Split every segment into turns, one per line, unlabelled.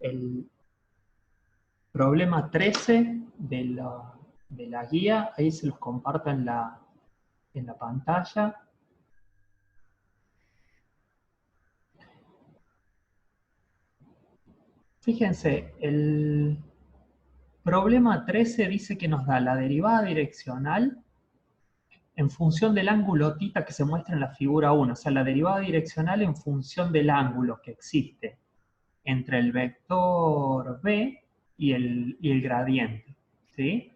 el problema 13 de la guía, ahí se los comparto en la pantalla. Fíjense, el problema 13 dice que nos da la derivada direccional en función del ángulo θ que se muestra en la figura 1, o sea, la derivada direccional en función del ángulo que existe entre el vector b y el gradiente, ¿sí?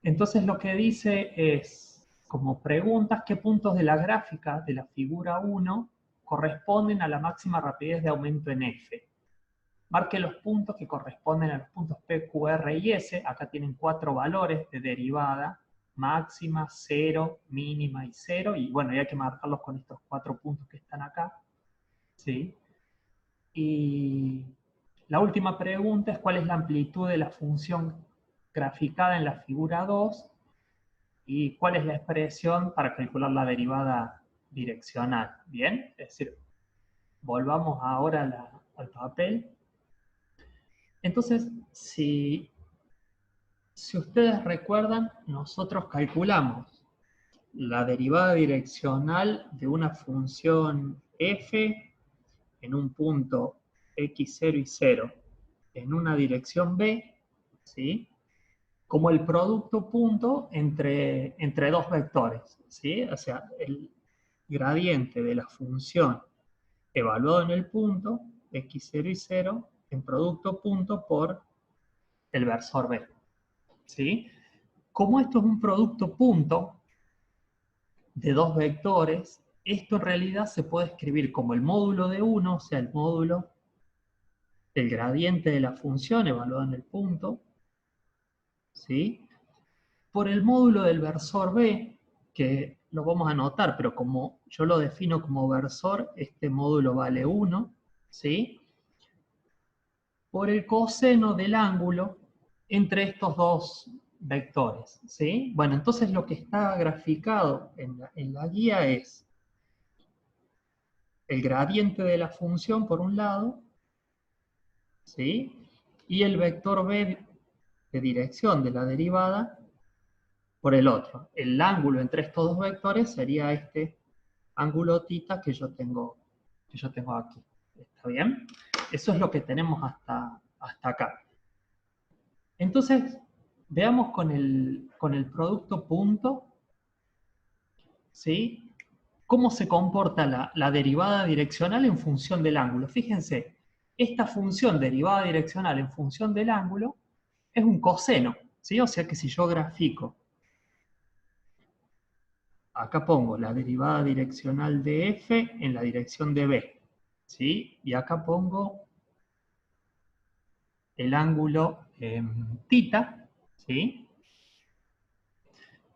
Entonces lo que dice es, como preguntas, ¿qué puntos de la gráfica de la figura 1 corresponden a la máxima rapidez de aumento en f? Marque los puntos que corresponden a los puntos P, Q, R y S. Acá tienen 4 valores de derivada: máxima, 0, mínima y 0. Y bueno, y hay que marcarlos con estos 4 puntos que están acá. ¿Sí? Y la última pregunta es cuál es la amplitud de la función graficada en la figura 2 y cuál es la expresión para calcular la derivada direccional. Bien, es decir, volvamos ahora al papel. Entonces, si ustedes recuerdan, nosotros calculamos la derivada direccional de una función f en un punto x0 y 0 en una dirección b, ¿sí? Como el producto punto entre dos vectores, ¿sí? O sea, el gradiente de la función evaluado en el punto x0 y 0 en producto punto por el versor b, ¿sí? Como esto es un producto punto de dos vectores, esto en realidad se puede escribir como el módulo de uno, o sea, el módulo del gradiente de la función evaluado en el punto, ¿sí? Por el módulo del versor b, que lo vamos a anotar, pero como yo lo defino como versor, este módulo vale 1, ¿sí? Por el coseno del ángulo entre estos dos vectores, ¿sí? Bueno, entonces lo que está graficado en la guía es el gradiente de la función por un lado, ¿sí? Y el vector b de dirección de la derivada por el otro. El ángulo entre estos dos vectores sería este ángulo θ que yo tengo aquí. ¿Está bien? Eso es lo que tenemos hasta acá. Entonces, veamos con el producto punto, ¿sí? ¿Cómo se comporta la derivada direccional en función del ángulo? Fíjense, esta función derivada direccional en función del ángulo es un coseno, ¿sí? O sea que si yo grafico, acá pongo la derivada direccional de f en la dirección de b, ¿sí? Y acá pongo el ángulo θ, ¿sí?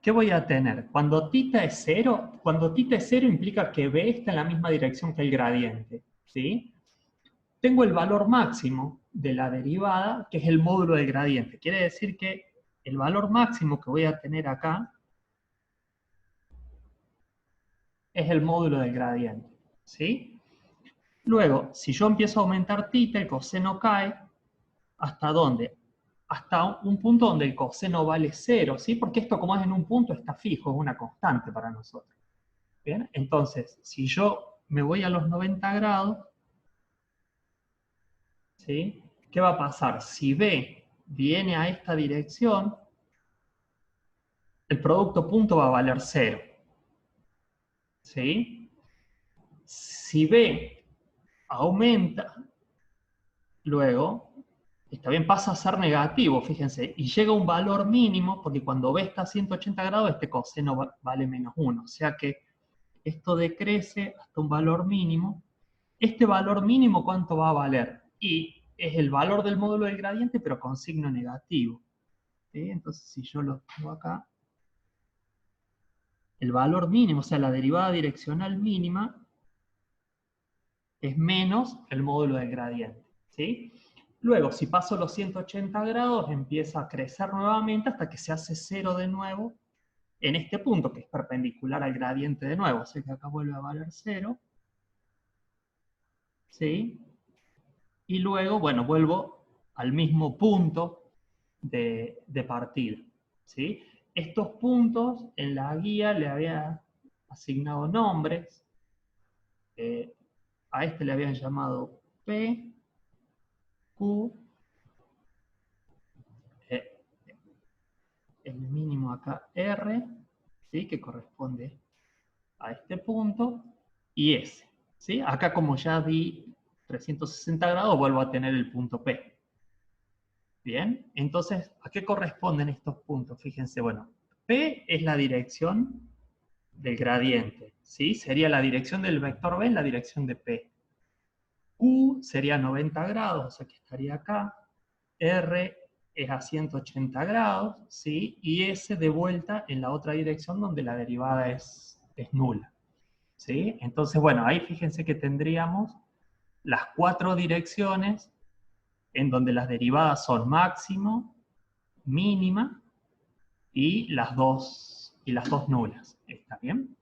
¿Qué voy a tener? Cuando θ es 0, cuando θ es 0 implica que b está en la misma dirección que el gradiente, ¿sí? Tengo el valor máximo de la derivada, que es el módulo del gradiente. Quiere decir que el valor máximo que voy a tener acá es el módulo del gradiente, ¿sí? Luego, si yo empiezo a aumentar θ, el coseno cae, ¿hasta dónde? Hasta un punto donde el coseno vale 0, ¿sí? Porque esto, como es en un punto, está fijo, es una constante para nosotros. ¿Bien? Entonces, si yo me voy a los 90 grados, ¿sí? ¿Qué va a pasar? Si B viene a esta dirección, el producto punto va a valer 0. ¿Sí? Si B aumenta, luego, está bien, pasa a ser negativo, fíjense, y llega a un valor mínimo, porque cuando B está a 180 grados, este coseno vale menos 1. O sea que esto decrece hasta un valor mínimo. ¿Este valor mínimo cuánto va a valer? Y es el valor del módulo del gradiente, pero con signo negativo. ¿Sí? Entonces, si yo lo pongo acá, el valor mínimo, o sea, la derivada direccional mínima, es menos el módulo del gradiente. ¿Sí? Luego, si paso los 180 grados, empieza a crecer nuevamente hasta que se hace 0 de nuevo en este punto, que es perpendicular al gradiente de nuevo. O sea que acá vuelve a valer 0. ¿Sí? y luego, bueno, vuelvo al mismo punto de partida, ¿sí? Estos puntos en la guía le había asignado nombres, a este le habían llamado P, Q, eh, el mínimo acá R, ¿sí? Que corresponde a este punto, y S, ¿sí? Acá como ya di 360 grados, vuelvo a tener el punto P. Bien, entonces, ¿a qué corresponden estos puntos? Fíjense, bueno, P es la dirección del gradiente, ¿sí? Sería la dirección del vector B en la dirección de P. Q sería 90 grados, o sea que estaría acá. R es a 180 grados, ¿sí? Y S de vuelta en la otra dirección donde la derivada es nula, ¿sí? Entonces, bueno, ahí fíjense que tendríamos las 4 direcciones en donde las derivadas son máximo, mínima y las dos nulas. ¿Está bien?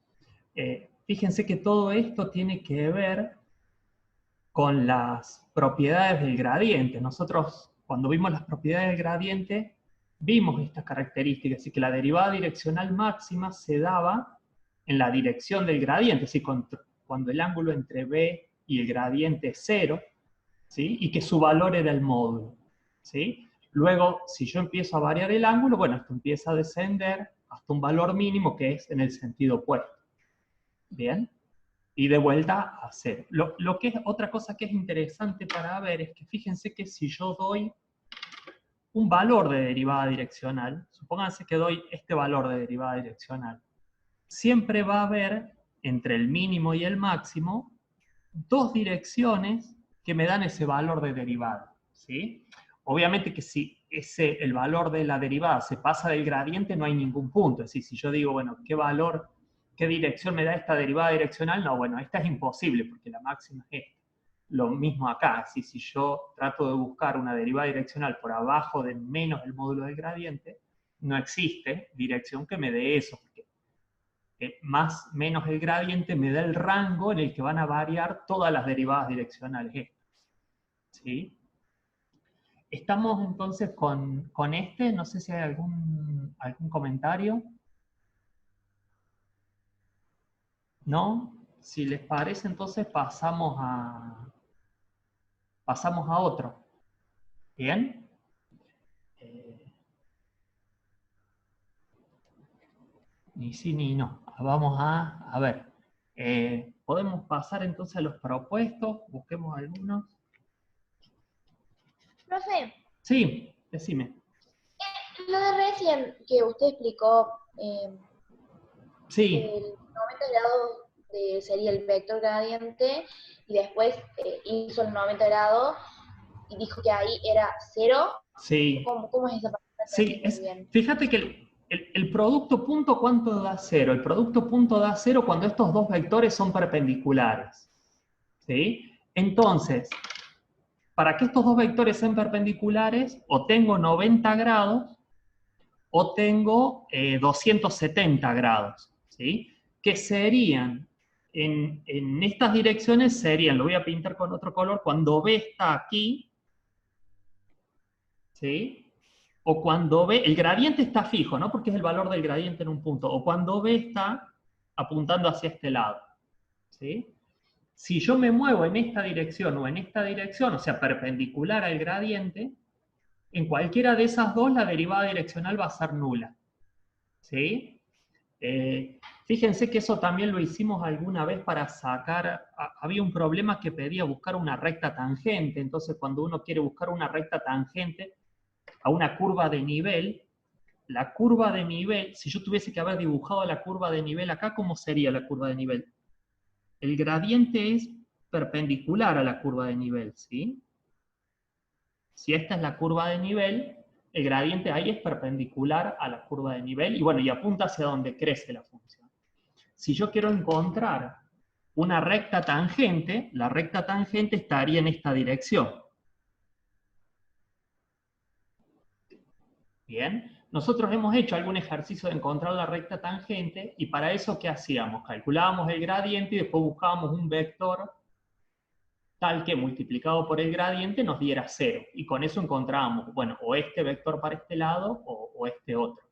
Fíjense que todo esto tiene que ver con las propiedades del gradiente. Nosotros, cuando vimos las propiedades del gradiente, vimos estas características, así que la derivada direccional máxima se daba en la dirección del gradiente, ¿sí? Cuando el ángulo entre B y el gradiente es 0, ¿sí? Y que su valor era el módulo, ¿sí? Luego, si yo empiezo a variar el ángulo, bueno, esto empieza a descender hasta un valor mínimo que es en el sentido opuesto. ¿Bien? Y de vuelta a 0. Lo que es otra cosa que es interesante para ver es que fíjense que si yo doy un valor de derivada direccional, supónganse que doy este valor de derivada direccional, siempre va a haber entre el mínimo y el máximo dos direcciones que me dan ese valor de derivada, ¿sí? Obviamente que si el valor de la derivada se pasa del gradiente no hay ningún punto, es decir, si yo digo, bueno, ¿qué valor, qué dirección me da esta derivada direccional? No, bueno, esta es imposible porque la máxima es esta. Lo mismo acá, si yo trato de buscar una derivada direccional por abajo de menos el módulo del gradiente, no existe dirección que me dé eso, porque más menos el gradiente me da el rango en el que van a variar todas las derivadas direccionales estas, ¿sí? Estamos entonces con este, no sé si hay algún comentario. ¿No? Si les parece, entonces pasamos a otro. ¿Bien? Eh, ni sí ni no. Vamos a ver. Podemos pasar entonces a los propuestos. Busquemos algunos.
Profe,
Sí, decime.
lo de recién que usted explicó,
Sí,
el 90 grados sería el vector gradiente y después hizo el 90 grados y dijo que ahí era 0.
sí.
¿Cómo es esa parte? No
Sí,
entendí muy bien.
fíjate que el producto punto, ¿cuánto da 0? El producto punto da 0 cuando estos dos vectores son perpendiculares, ¿sí? Entonces, para que estos dos vectores sean perpendiculares, o tengo 90 grados o tengo 270 grados, ¿sí? Que serían, en estas direcciones serían, lo voy a pintar con otro color, cuando B está aquí, ¿sí? O cuando B, el gradiente está fijo, ¿no? Porque es el valor del gradiente en un punto, o cuando B está apuntando hacia este lado, ¿sí? Si yo me muevo en esta dirección o en esta dirección, o sea, perpendicular al gradiente, en cualquiera de esas dos la derivada direccional va a ser nula, ¿sí? Fíjense que eso también lo hicimos alguna vez para sacar, había un problema que pedía buscar una recta tangente, entonces cuando uno quiere buscar una recta tangente a una curva de nivel, la curva de nivel, si yo tuviese que haber dibujado la curva de nivel acá, ¿cómo sería la curva de nivel? El gradiente es perpendicular a la curva de nivel, ¿sí? Si esta es la curva de nivel, el gradiente ahí es perpendicular a la curva de nivel y bueno, y apunta hacia donde crece la función. Si yo quiero encontrar una recta tangente, la recta tangente estaría en esta dirección. Bien, nosotros hemos hecho algún ejercicio de encontrar la recta tangente y para eso, ¿qué hacíamos? Calculábamos el gradiente y después buscábamos un vector tal que multiplicado por el gradiente nos diera 0. Y con eso encontrábamos, bueno, o este vector para este lado o este otro.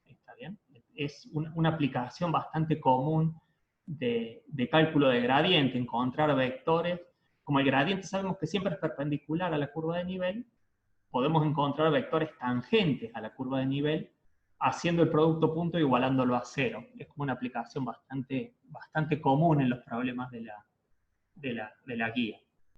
¿Está bien? Es una aplicación bastante común de cálculo de gradiente, encontrar vectores. Como el gradiente sabemos que siempre es perpendicular a la curva de nivel, podemos encontrar vectores tangentes a la curva de nivel haciendo el producto punto e igualándolo a 0. Es como una aplicación bastante común en los problemas de la guía.